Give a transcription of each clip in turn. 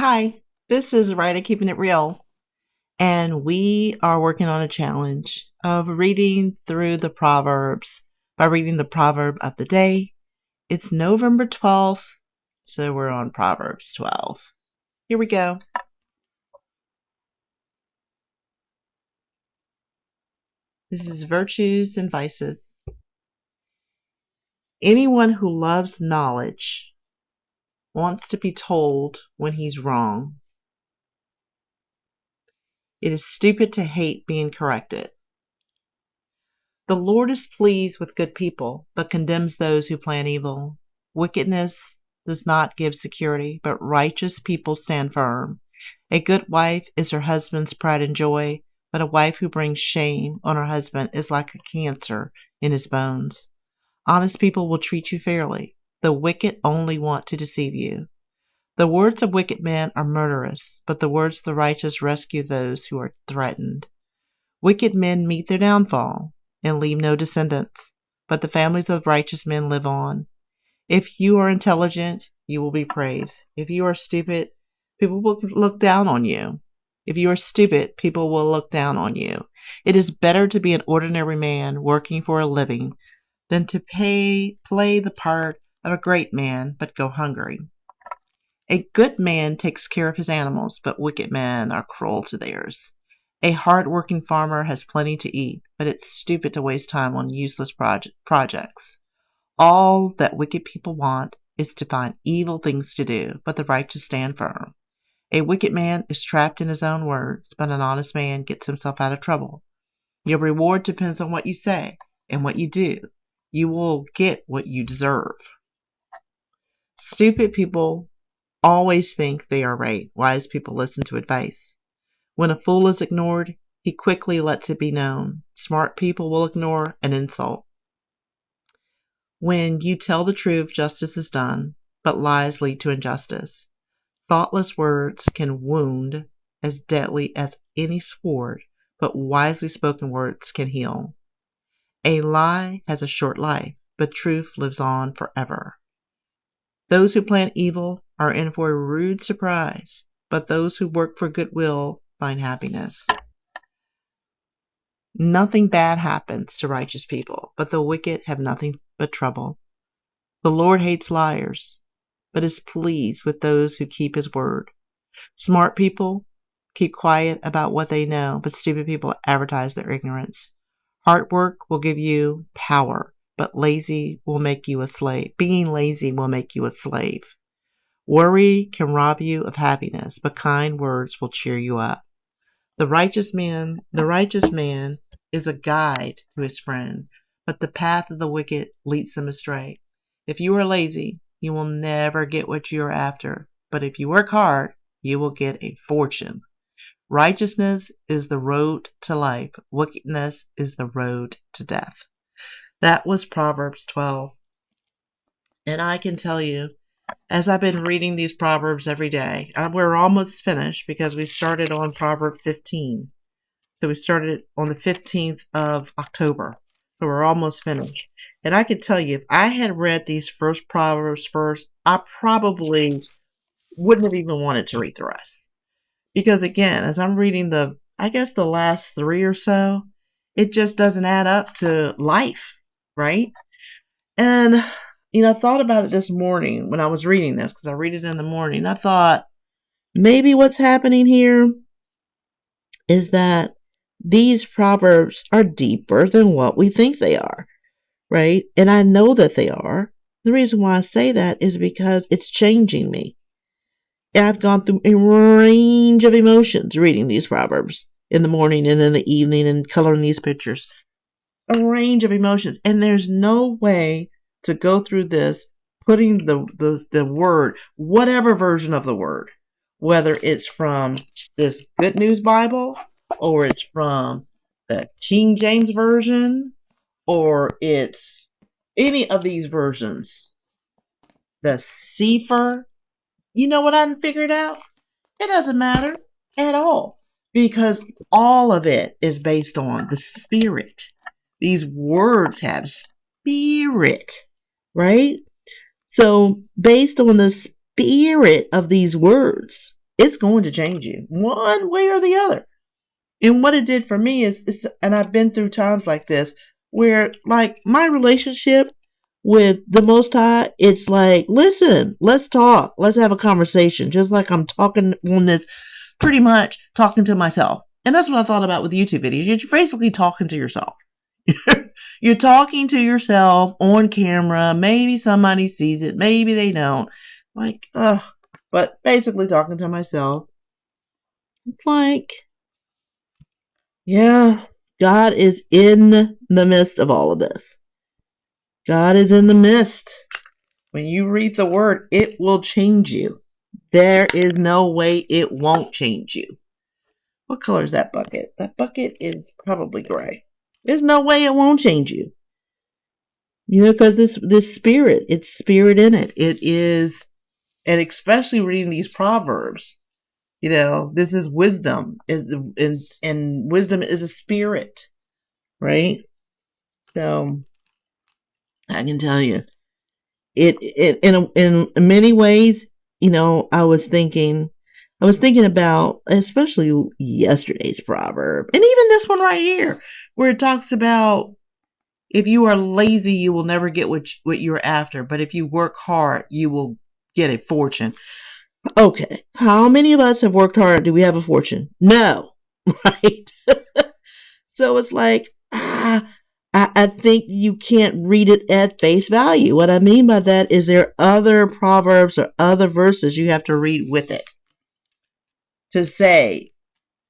Hi, this is Ryder Keeping It Real, and we are working on a challenge of reading through the Proverbs by reading the proverb of the day. It's November 12th, so we're on Proverbs 12. Here we go. This is Virtues and Vices. Anyone who loves knowledge wants to be told when he's wrong. It is stupid to hate being corrected. The Lord is pleased with good people, but condemns those who plan evil. Wickedness does not give security, but righteous people stand firm. A good wife is her husband's pride and joy, but a wife who brings shame on her husband is like a cancer in his bones. Honest people will treat you fairly. The wicked only want to deceive you. The words of wicked men are murderous, but the words of the righteous rescue those who are threatened. Wicked men meet their downfall and leave no descendants, but the families of righteous men live on. If you are intelligent, you will be praised. If you are stupid, people will look down on you. If you are stupid, people will look down on you. It is better to be an ordinary man working for a living than to play the part of a great man but go hungry. A good man takes care of his animals, but wicked men are cruel to theirs. A hard-working farmer has plenty to eat, but it's stupid to waste time on useless projects. All that wicked people want is to find evil things to do, but the righteous stand firm. A wicked man is trapped in his own words, but an honest man gets himself out of trouble. Your reward depends on what you say and what you do. You will get what you deserve. Stupid people always think they are right. Wise people listen to advice. When a fool is ignored, he quickly lets it be known. Smart people will ignore an insult. When you tell the truth, justice is done, but lies lead to injustice. Thoughtless words can wound as deadly as any sword, but wisely spoken words can heal. A lie has a short life, but truth lives on forever. Those who plan evil are in for a rude surprise, but those who work for goodwill find happiness. Nothing bad happens to righteous people, but the wicked have nothing but trouble. The Lord hates liars, but is pleased with those who keep his word. Smart people keep quiet about what they know, but stupid people advertise their ignorance. Hard work will give you power, but lazy will make you a slave. Being lazy will make you a slave. Worry can rob you of happiness, but kind words will cheer you up. The righteous man is a guide to his friend, but the path of the wicked leads them astray. If you are lazy, you will never get what you are after, but if you work hard, you will get a fortune. Righteousness is the road to life. Wickedness is the road to death. That was Proverbs 12. And I can tell you, as I've been reading these Proverbs every day, we're almost finished because we started on Proverb 15. So we started on the 15th of October. So we're almost finished. And I can tell you, if I had read these first Proverbs first, I probably wouldn't have even wanted to read the rest. Because again, as I'm reading the last three or so, it just doesn't add up to life, right? And, I thought about it this morning when I was reading this, because I read it in the morning. I thought, maybe what's happening here is that these proverbs are deeper than what we think they are, right? And I know that they are. The reason why I say that is because it's changing me. I've gone through a range of emotions reading these proverbs in the morning and in the evening and coloring these pictures. A range of emotions. And there's no way to go through this putting the word, whatever version of the word, whether it's from this Good News Bible or it's from the King James Version or it's any of these versions, the Sefer. You know what I figured out? It doesn't matter at all because all of it is based on the Spirit. These words have spirit, right? So based on the spirit of these words, it's going to change you one way or the other. And what it did for me is, and I've been through times like this where, like, my relationship with the Most High, it's like, listen, let's talk, let's have a conversation, just like I'm talking on this, pretty much talking to myself. And that's what I thought about with YouTube videos. You're basically talking to yourself. You're talking to yourself on camera. Maybe somebody sees it, maybe they don't. Like, ugh. But basically talking to myself. It's like, yeah, God is in the midst of all of this. God is in the midst. When you read the word, it will change you. There is no way it won't change you. What color is that bucket? That bucket is probably gray. There's no way it won't change you. You know, because this spirit, it's spirit in it. It is, and especially reading these Proverbs, you know, this is wisdom, and wisdom is a spirit, right? So I can tell you, it in many ways, you know, I was thinking about, especially yesterday's proverb, and even this one right here, where it talks about, if you are lazy, you will never get what you're after, but if you work hard, you will get a fortune. Okay, how many of us have worked hard? Do we have a fortune? No, right? So it's like, I think you can't read it at face value. What I mean by that is, there are other proverbs or other verses you have to read with it to say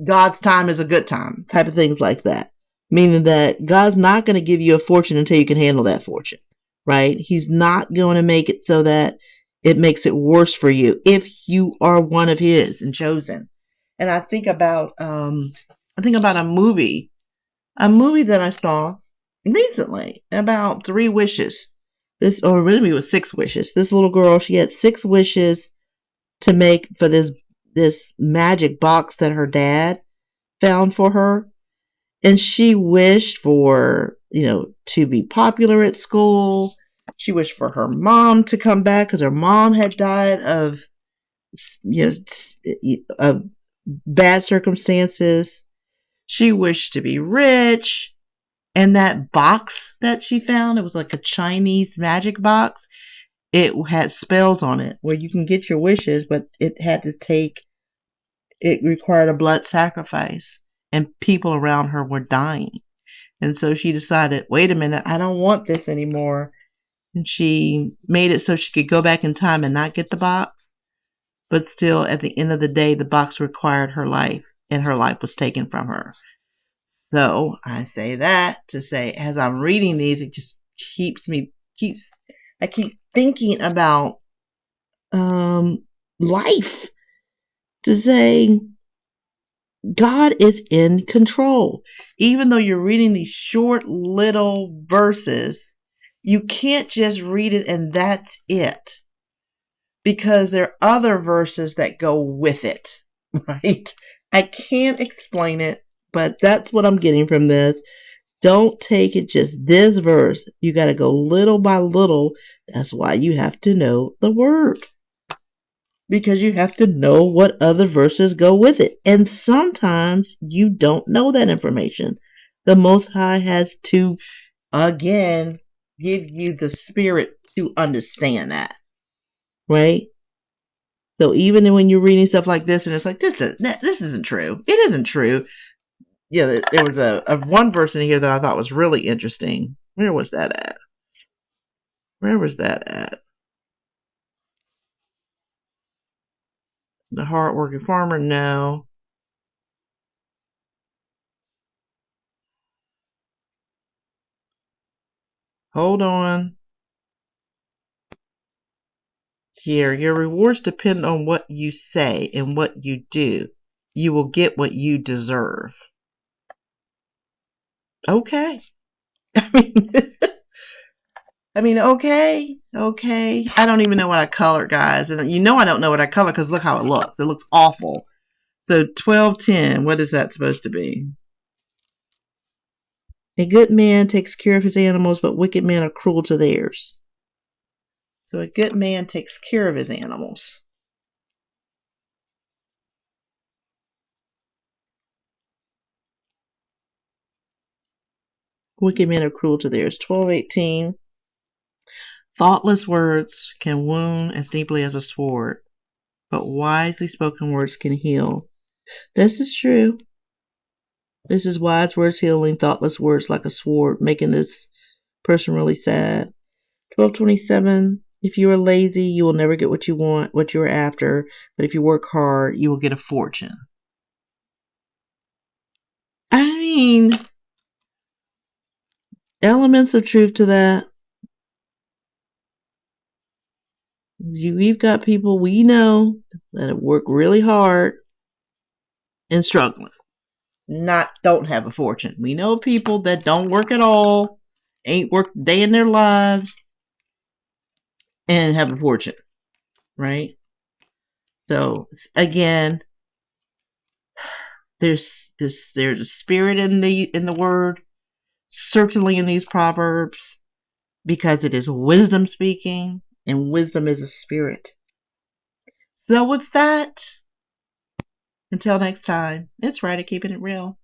God's time is a good time, type of things like that. Meaning that God's not going to give you a fortune until you can handle that fortune, right? He's not going to make it so that it makes it worse for you if you are one of His and chosen. And I think about a movie that I saw recently about 3 wishes. This, or really it was 6 wishes. This little girl, she had 6 wishes to make for this magic box that her dad found for her. And she wished for, you know, to be popular at school. She wished for her mom to come back because her mom had died of, you know, of bad circumstances. She wished to be rich. And that box that she found, it was like a Chinese magic box. It had spells on it where you can get your wishes, but it required a blood sacrifice, and people around her were dying. And so she decided, wait a minute, I don't want this anymore. And she made it so she could go back in time and not get the box. But still, at the end of the day, the box required her life, and her life was taken from her. So I say that to say, as I'm reading these, it just I keep thinking about life, to say God is in control. Even though you're reading these short little verses, you can't just read it and that's it, because there are other verses that go with it, right? I can't explain it, but that's what I'm getting from this. Don't take it just this verse. You got to go little by little. That's why you have to know the word, because you have to know what other verses go with it. And sometimes you don't know that information. The Most High has to, again, give you the spirit to understand that, right? So even when you're reading stuff like this and it's like, this isn't true. It isn't true. Yeah, there was a one verse in here that I thought was really interesting. Where was that at? The hardworking farmer? No. Hold on. Here, your rewards depend on what you say and what you do. You will get what you deserve. Okay. Okay. I don't even know what I colored, guys. And you know I don't know what I colored because look how it looks. It looks awful. So 12:10, what is that supposed to be? A good man takes care of his animals, but wicked men are cruel to theirs. So a good man takes care of his animals. Wicked men are cruel to theirs. 12:18. Thoughtless words can wound as deeply as a sword, but wisely spoken words can heal. This is true. This is wise words healing, thoughtless words like a sword, making this person really sad. 12:27. If you are lazy, you will never get what you want, what you are after. But if you work hard, you will get a fortune. I mean, elements of truth to that. We've got people we know that work really hard and struggling. Don't have a fortune. We know people that don't work at all, ain't worked a day in their lives, and have a fortune, right? So again, there's a spirit in the word, certainly in these proverbs, because it is wisdom speaking, and wisdom is a spirit. So with that, until next time, it's right at keeping it real.